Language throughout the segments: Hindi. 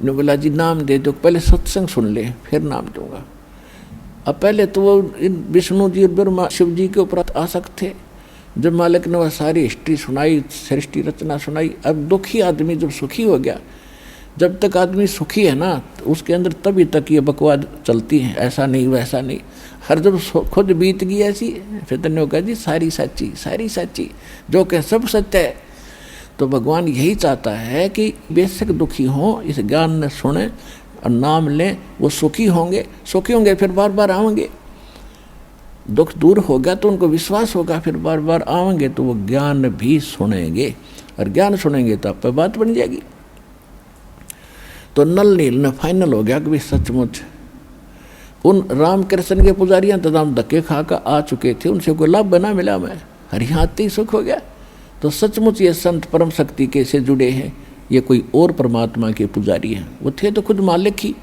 ने बोला जी नाम दे दो, पहले सत्संग सुन ले फिर नाम दूंगा। अब पहले तो वो इन विष्णु जी और ब्रह्मा शिव जी के ऊपर आसक्त थे। जब मालिक ने वह सारी हिस्ट्री सुनाई, सृष्टि रचना सुनाई, अब दुखी आदमी जब सुखी हो गया, जब तक आदमी सुखी है ना तो उसके अंदर तभी तक ये बकवाद चलती है, ऐसा नहीं वैसा नहीं। हर जब खुद बीत गई ऐसी, फिर तो कहा जी सारी सच्ची, जो कह सब सत्य है। तो भगवान यही चाहता है कि बेशक दुखी हो, इस ज्ञान ने सुने और नाम लें, वो सुखी होंगे फिर बार बार आएंगे। दुख दूर होगा तो उनको विश्वास होगा, फिर बार बार आएंगे तो वो ज्ञान भी सुनेंगे, और ज्ञान सुनेंगे तो आप पे बात बन जाएगी। तो नल नील ने फाइनल हो गया कि सचमुच उन रामकृष्ण के पुजारियां तमाम धक्के खाकर आ चुके थे, उनसे कोई लाभ बना मिला, मैं हरियाती सुख हो गया। तो सचमुच ये संत परम शक्ति के से जुड़े हैं, ये कोई और परमात्मा के पुजारी हैं। वो थे तो खुद मालिक ही,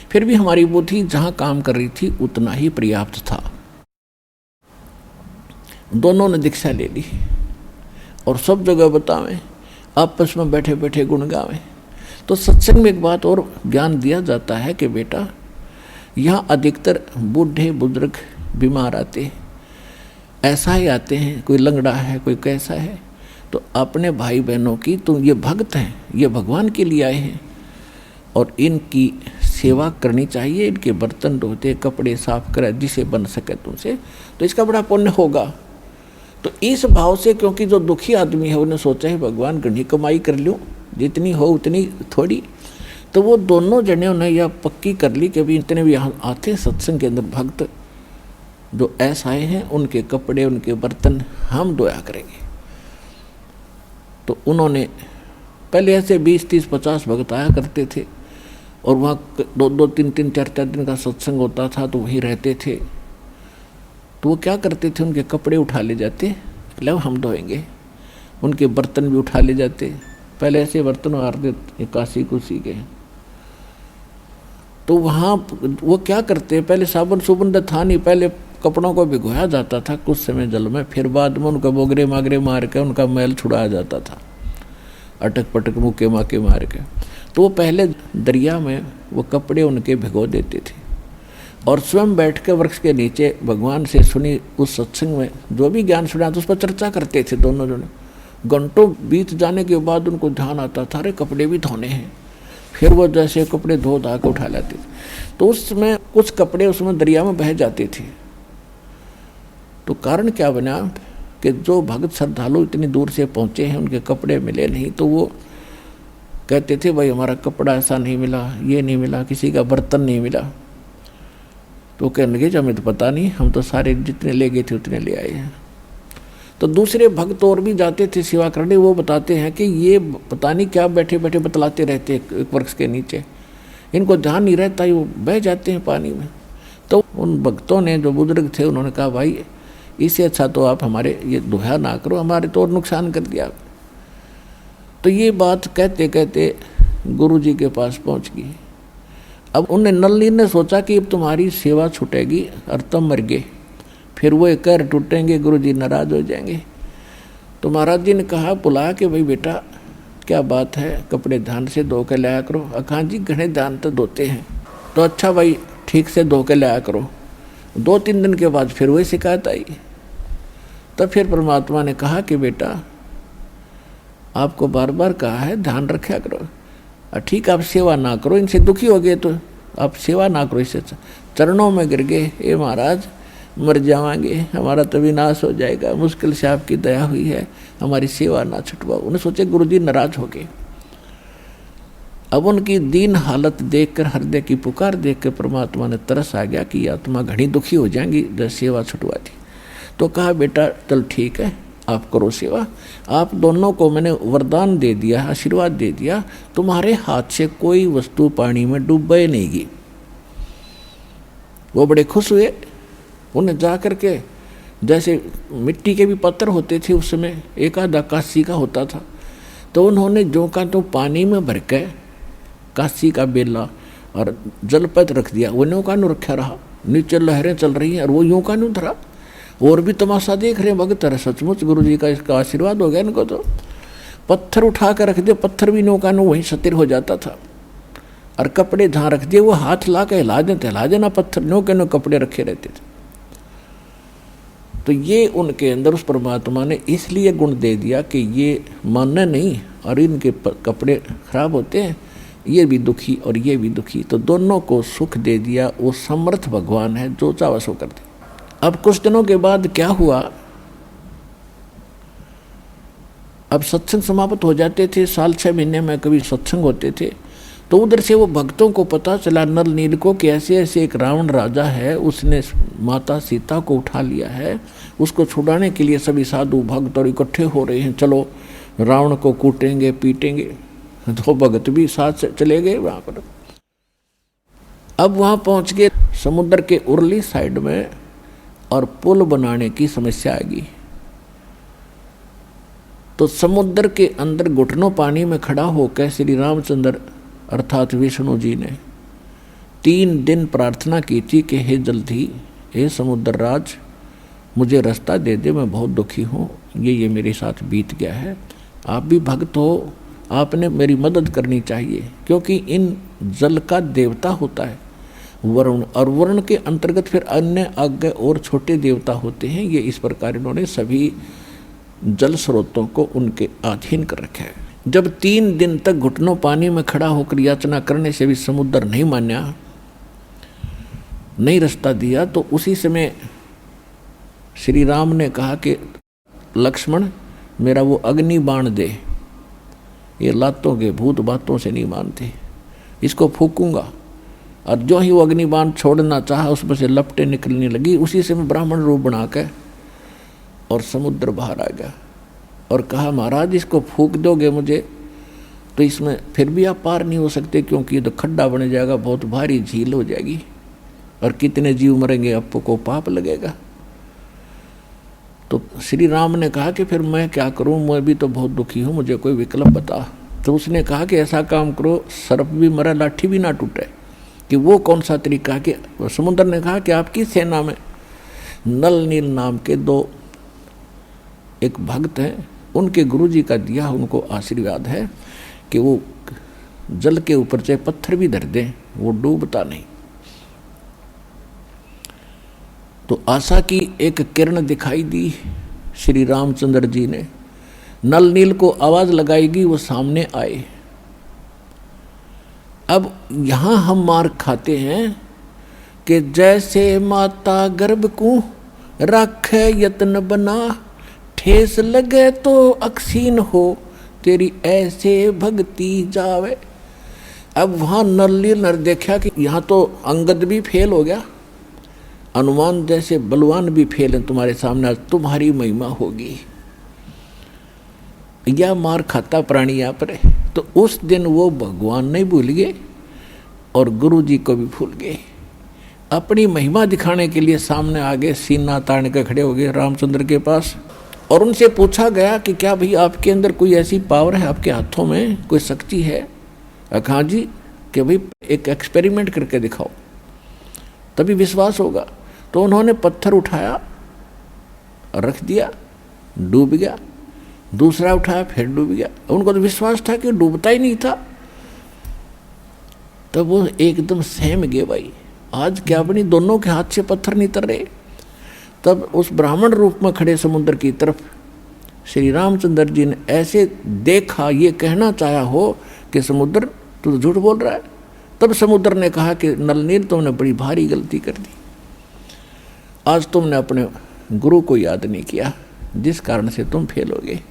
फिर भी हमारी बुद्धि जहाँ काम कर रही थी उतना ही पर्याप्त था। दोनों ने दीक्षा ले ली और सब जगह बतावें, आपस में बैठे बैठे गुण गावें। तो सत्संग में एक बात और ज्ञान दिया जाता है कि बेटा यहाँ अधिकतर बूढ़े बुजुर्ग बीमार आते, ऐसा ही आते हैं, कोई लंगड़ा है कोई कैसा है। तो अपने भाई बहनों की, तो ये भक्त हैं, ये भगवान के लिए आए हैं और इनकी सेवा करनी चाहिए, इनके बर्तन धोते कपड़े साफ करे जिसे बन सके तुमसे, तो इसका बड़ा पुण्य होगा। तो इस भाव से, क्योंकि जो दुखी आदमी है उन्हें सोचा है भगवान घनी कमाई कर लूँ, जितनी हो उतनी थोड़ी, तो वो दोनों जने ने यह पक्की कर ली कि अभी इतने भी यहाँ आते सत्संग के अंदर भक्त जो ऐसा आए हैं, उनके कपड़े उनके बर्तन हम धोया करेंगे। तो उन्होंने पहले ऐसे 20, 30, 50 भक्त आया करते थे और वहाँ 2, 3, 4 दिन का सत्संग होता था, तो वहीं रहते थे। तो वो क्या करते थे, उनके कपड़े उठा ले जाते, लो हम धोएंगे, उनके बर्तन भी उठा ले जाते। पहले ऐसे बर्तन मारते काशी कुशी के। तो वहाँ वो क्या करते, पहले साबुन सुबुन था नहीं, पहले कपड़ों को भिगोया जाता था कुछ समय जल में, फिर बाद में उनका बोगरे मागरे मार के उनका मैल छुड़ाया जाता था, अटक पटक मुक्के माके मार के। तो वो पहले दरिया में वो कपड़े उनके भिगो देते थे और स्वयं बैठ के वृक्ष के नीचे भगवान से सुनी उस सत्संग में जो भी ज्ञान सुना तो उस पर चर्चा करते थे दोनों जने। घंटों बीत जाने के बाद उनको ध्यान आता था, अरे कपड़े भी धोने हैं। फिर वो जैसे कपड़े धो धा के उठा लाते थे, तो उसमें कुछ कपड़े उसमें दरिया में बह जाते थे। तो कारण क्या बना कि जो भक्त श्रद्धालु इतनी दूर से पहुँचे हैं, उनके कपड़े मिले नहीं, तो वो कहते थे भाई हमारा कपड़ा ऐसा नहीं मिला, ये नहीं मिला, किसी का बर्तन नहीं मिला। तो कहने लगे हमें तो पता नहीं, हम तो सारे जितने ले गए थे उतने ले आए हैं। तो दूसरे भक्त और भी जाते थे सेवा करने, वो बताते हैं कि ये पता नहीं क्या बैठे बैठे बतलाते रहते एक वृक्ष के नीचे, इनको ध्यान नहीं रहता, वो बह जाते हैं पानी में। तो उन भक्तों ने, जो बुजुर्ग थे, उन्होंने कहा भाई इससे अच्छा तो आप हमारे ये दोहा ना करो, हमारे तो और नुकसान कर दिया। तो ये बात कहते कहते गुरु जी के पास पहुंच गई। अब उन्हें नलिनी ने सोचा कि अब तुम्हारी सेवा छूटेगी और तुम मर गए, फिर वो एक कर टूटेंगे, गुरु जी नाराज हो जाएंगे। तो महाराज जी ने कहा बुला के, भाई बेटा क्या बात है, कपड़े ध्यान से धो के लाया करो। अखा जी घने ध्यान तो धोते हैं। तो अच्छा भाई ठीक से धो के लाया करो। 2-3 दिन के बाद फिर वही शिकायत आई। तब फिर परमात्मा ने कहा कि बेटा आपको बार बार कहा है ध्यान रखा करो, ठीक आप सेवा ना करो, इनसे दुखी हो गए तो आप सेवा ना करो, इससे चरणों में गिर गए, ए महाराज मर जाएंगे, हमारा तो विनाश हो जाएगा, मुश्किल से आपकी दया हुई है, हमारी सेवा ना छुटवाओ। उन्हें सोचे गुरुजी नाराज हो गए। अब उनकी दीन हालत देखकर, हृदय की पुकार देखकर परमात्मा ने तरस आ गया कि आत्मा घनी दुखी हो जाएंगी जब सेवा छुटवा दी। तो कहा बेटा चल ठीक है आप करो सेवा, आप दोनों को मैंने वरदान दे दिया, आशीर्वाद दे दिया, तुम्हारे हाथ से कोई वस्तु पानी में डूबे नहीं गी। वो बड़े खुश हुए। उन्हें जा कर के, जैसे मिट्टी के भी पत्थर होते थे उस समय, एक आधा काशी का होता था, तो उन्होंने जो का तो पानी में भर के काशी का बेला और जलपत रख दिया, वो यूँ का नू रखा रहा, नीचे लहरें चल रही हैं और वो यूँ का नू धरा, और भी तमाशा देख रहे हैं भगत। सचमुच गुरु जी का इसका आशीर्वाद हो गया इनको। तो पत्थर उठा कर रख दिया, पत्थर भी नौका नू वहीं सतिर हो जाता था। और कपड़े जहाँ रख दिए वो हाथ ला के हिला देना पत्थर नो के नो कपड़े रखे रहते थे। तो ये उनके अंदर उस परमात्मा ने इसलिए गुण दे दिया कि ये मानना नहीं और इनके कपड़े खराब होते हैं, ये भी दुखी और ये भी दुखी, तो दोनों को सुख दे दिया। वो समर्थ भगवान है, जो चाहे सो कर दे। अब कुछ दिनों के बाद क्या हुआ, अब सत्संग समाप्त हो जाते थे, साल 6 महीने में कभी सत्संग होते थे। तो उधर से वो भक्तों को पता चला नल नील को कि ऐसे ऐसे एक रावण राजा है, उसने माता सीता को उठा लिया है, उसको छुड़ाने के लिए सभी साधु भक्त और इकट्ठे हो रहे हैं, चलो रावण को कूटेंगे पीटेंगे। तो भगत भी साथ चले गए वहाँ पर। अब वहाँ पहुँच गए समुद्र के उरली साइड में और पुल बनाने की समस्या आ गई। तो समुद्र के अंदर घुटनों पानी में खड़ा होकर श्री रामचंद्र अर्थात विष्णु जी ने 3 दिन प्रार्थना की थी कि हे जल्दी, हे समुद्र राज, मुझे रास्ता दे दे, मैं बहुत दुखी हूँ, ये मेरे साथ बीत गया है। आप भी भक्त हो, आपने मेरी मदद करनी चाहिए, क्योंकि इन जल का देवता होता है वरुण, और वरुण के अंतर्गत फिर अन्य आगे और छोटे देवता होते हैं। ये इस प्रकार इन्होंने सभी जल स्रोतों को उनके अधीन कर रखा है। जब 3 दिन तक घुटनों पानी में खड़ा होकर याचना करने से भी समुद्र नहीं मान्या, नहीं रास्ता दिया, तो उसी समय श्री राम ने कहा कि लक्ष्मण, मेरा वो अग्नि बाण दे, ये लातों के भूत बातों से नहीं मानते, इसको फूकूंगा। और जो ही वो अग्नि बाण छोड़ना चाहा, उसमें से लपटें निकलने लगी। उसी से मैं ब्राह्मण रूप बना के और समुद्र बाहर आ गया और कहा, महाराज इसको फूक दोगे मुझे तो इसमें फिर भी आप पार नहीं हो सकते, क्योंकि ये तो खड्डा बन जाएगा, बहुत भारी झील हो जाएगी और कितने जीव मरेंगे, आपको पाप लगेगा। तो श्री राम ने कहा कि फिर मैं क्या करूं, मैं भी तो बहुत दुखी हूं, मुझे कोई विकल्प बता। तो उसने कहा कि ऐसा काम करो, सर्प भी मरे लाठी भी ना टूटे। कि वो कौन सा तरीका, कि समुद्र ने कहा कि आपकी सेना में नल नील नाम के 2 एक भक्त हैं, उनके गुरुजी का दिया उनको आशीर्वाद है कि वो जल के ऊपर चाहे पत्थर भी धर दें, वो डूबता नहीं। तो आशा की एक किरण दिखाई दी श्री रामचंद्र जी ने। नल नील को आवाज लगाएगी, वो सामने आए। अब यहां हम मार खाते हैं कि जैसे माता गर्भ को रखे यत्न बना, ठेस लगे तो अक्सीन हो, तेरी ऐसे भक्ति जावे। अब वहां नल नील ने देखा कि यहाँ तो अंगद भी फेल हो गया, हनुमान जैसे बलवान भी फेल हैं तुम्हारे सामने, आज तुम्हारी महिमा होगी। या मार खाता प्राणी यहाँ पर है। तो उस दिन वो भगवान नहीं भूल गए और गुरु जी को भी भूल गए। अपनी महिमा दिखाने के लिए सामने आगे सीना तान के खड़े हो गए रामचंद्र के पास। और उनसे पूछा गया कि क्या भाई आपके अंदर कोई ऐसी पावर है, आपके हाथों में कोई शक्ति है? हाँ जी, कि भाई एक एक्सपेरिमेंट करके दिखाओ तभी विश्वास होगा। तो उन्होंने पत्थर उठाया, रख दिया, डूब गया। दूसरा उठाया, फिर डूब गया। उनको तो विश्वास था कि डूबता ही नहीं था। तब वो एकदम सहम गए, भाई आज क्या बनी, दोनों के हाथ से पत्थर नहीं तर रहे। तब उस ब्राह्मण रूप में खड़े समुद्र की तरफ श्री रामचंद्र जी ने ऐसे देखा, ये कहना चाहा हो कि समुद्र तू तो झूठ बोल रहा है। तब समुद्र ने कहा कि नलनील, तुमने बड़ी भारी गलती कर दी। आज तुमने अपने गुरु को याद नहीं किया, जिस कारण से तुम फेल हो गए।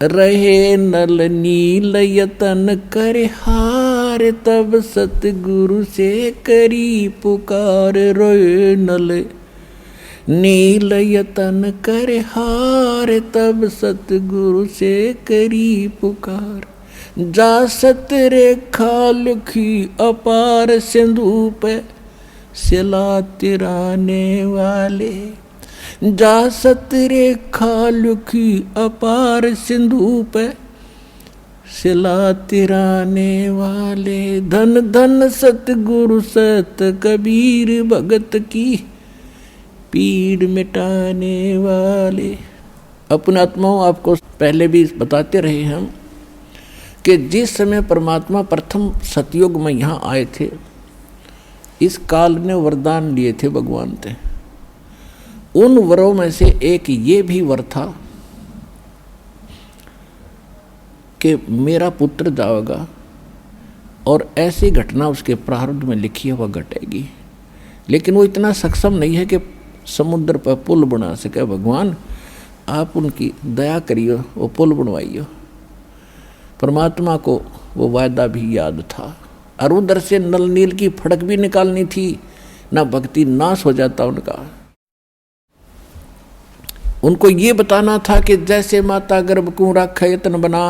रहे नल नील यतन करे हार, तब सतगुरु से करी पुकार। रोए नल नील यतन करे हार, तब सतगुरु से करी पुकार। जा सत रेखा लिखी अपार, सिंधु पे सिला तिराने वाले। जा सत रेखा लिखी अपार, सिंधु पे सिला तिराने वाले। धन धन सतगुरु सत कबीर, भगत की पीड़ मिटाने वाले। अपने आत्माओं, आपको पहले भी बताते रहे हम कि जिस समय परमात्मा प्रथम सतयुग में यहाँ आए थे, इस काल ने वरदान लिए थे भगवान थे। उन वरों में से एक ये भी वर था कि मेरा पुत्र जाएगा और ऐसी घटना उसके प्रारब्ध में लिखी है वह घटेगी, लेकिन वो इतना सक्षम नहीं है कि समुद्र पर पुल बना सके। भगवान आप उनकी दया करियो, वो पुल बनवाइयो। परमात्मा को वो वायदा भी याद था और उधर से नल नील की फड़क भी निकालनी थी, ना भक्ति नाश हो जाता उनका। उनको ये बताना था कि जैसे माता गर्भ को रख यत्न बना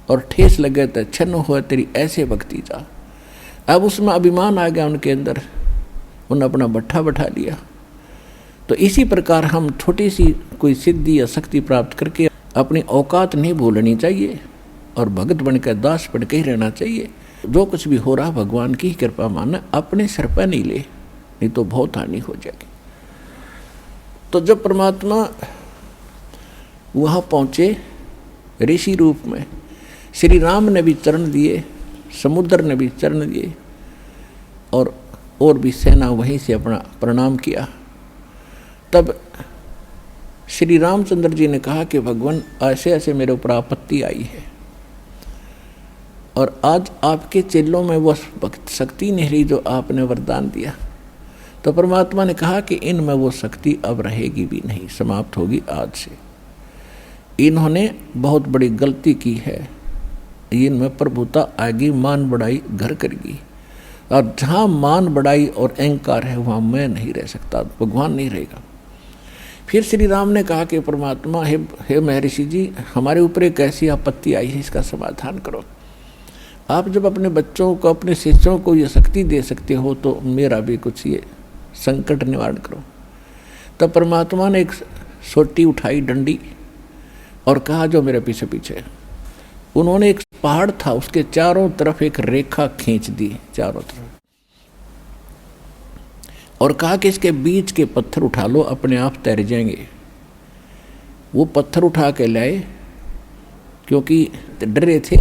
और ठेस लगे तो छन्न हो तेरी ऐसे भक्ति जा। अब उसमें अभिमान आ गया उनके अंदर, उन्होंने अपना भट्ठा बैठा लिया। तो इसी प्रकार हम छोटी सी कोई सिद्धि या शक्ति प्राप्त करके अपनी औकात नहीं भूलनी चाहिए और भगत बनकर दास बन के ही रहना चाहिए। जो कुछ भी हो रहा भगवान की कृपा माना, अपने सिर पर नहीं ले, नहीं तो बहुत हानि हो जाएगी। तो जब परमात्मा वहाँ पहुँचे ऋषि रूप में, श्री राम ने भी चरण दिए, समुद्र ने भी चरण दिए और भी सेना वहीं से अपना प्रणाम किया। तब श्री रामचंद्र जी ने कहा कि भगवान ऐसे ऐसे मेरे ऊपर आपत्ति आई है और आज आपके चेलों में वो भक्त शक्ति नहीं रही जो आपने वरदान दिया। तो परमात्मा ने कहा कि इनमें वो शक्ति अब रहेगी भी नहीं, समाप्त होगी आज से। इन्होंने बहुत बड़ी गलती की है, इनमें प्रभुता आएगी, मान बढ़ाई घर करेगी, और जहाँ मान बढ़ाई और अहंकार है वहाँ मैं नहीं रह सकता, भगवान नहीं रहेगा। फिर श्री राम ने कहा कि परमात्मा हे महर्षि जी, हमारे ऊपर एक ऐसी आपत्ति आई है, इसका समाधान करो। आप जब अपने बच्चों को, अपने शिष्यों को ये शक्ति दे सकते हो तो मेरा भी कुछ ये संकट निवारण करो। तब परमात्मा ने एक सोटी उठाई, डंडी, और कहा जो मेरे पीछे पीछे। उन्होंने एक पहाड़ था, उसके चारों तरफ एक रेखा खींच दी चारों तरफ, और कहा कि इसके बीच के पत्थर उठा लो, अपने आप तैर जाएंगे। वो पत्थर उठा के लाए, क्योंकि डरे थे।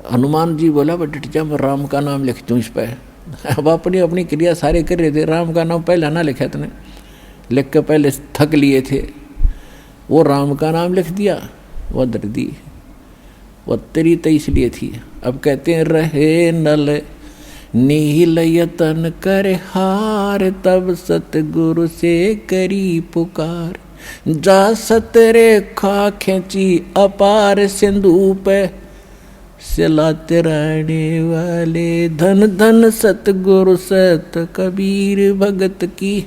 हनुमान जी बोला डट जा, मैं राम का नाम लिख दूँ इस पर। अब अपनी अपनी क्रिया सारे कर रहे थे, राम का नाम पहले ना लिखा इतने, लिख के पहले थक लिए थे। वो राम का नाम लिख दिया, वो डर दी, वो तेरी तो इसलिए थी। अब कहते हैं रहे नल नील यतन कर हार, तब सतगुरु से करी पुकार। जा सत रेखा खींची अपार सिंधु पे, सिलाते रहने वाले धन धन सतगुरु सत कबीर, भगत की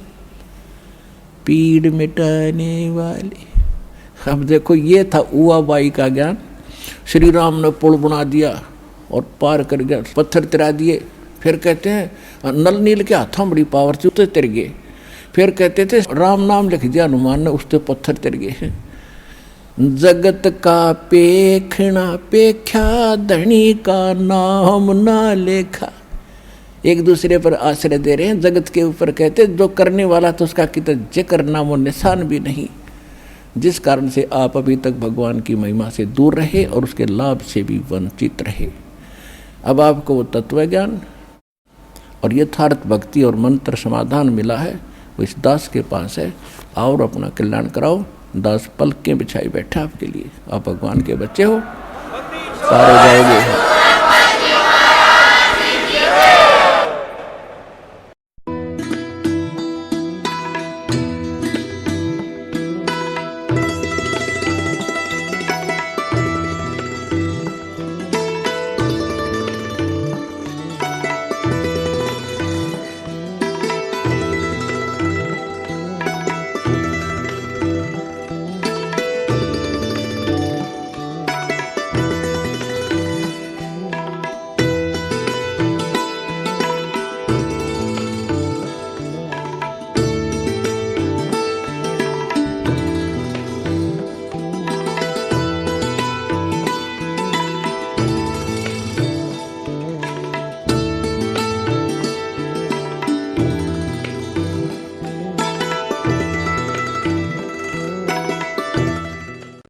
पीड़ मिटाने वाले। अब देखो ये था उआ बाई का ज्ञान। श्री राम ने पुल बना दिया और पार कर गया, पत्थर तिरा दिए। फिर कहते हैं नल नील के हाथों बड़ी पावर थी, उससे तिर गए। फिर कहते थे राम नाम लिख दिया हनुमान ने, उससे पत्थर तिर गए। जगत का पेखना पेख्या, धनी का नाम ना लेखा। एक दूसरे पर आश्रय दे रहे हैं जगत के ऊपर। कहते जो करने वाला तो उसका कितना जिक्र नाम और निशान भी नहीं, जिस कारण से आप अभी तक भगवान की महिमा से दूर रहे और उसके लाभ से भी वंचित रहे। अब आपको वो तत्व ज्ञान और यथार्थ भक्ति और मंत्र समाधान मिला है, वो इस दास के पास है। और अपना कल्याण कराओ। दास पलकें बिछाई बैठा आपके लिए। आप भगवान के बच्चे हो, सारे जाओगे।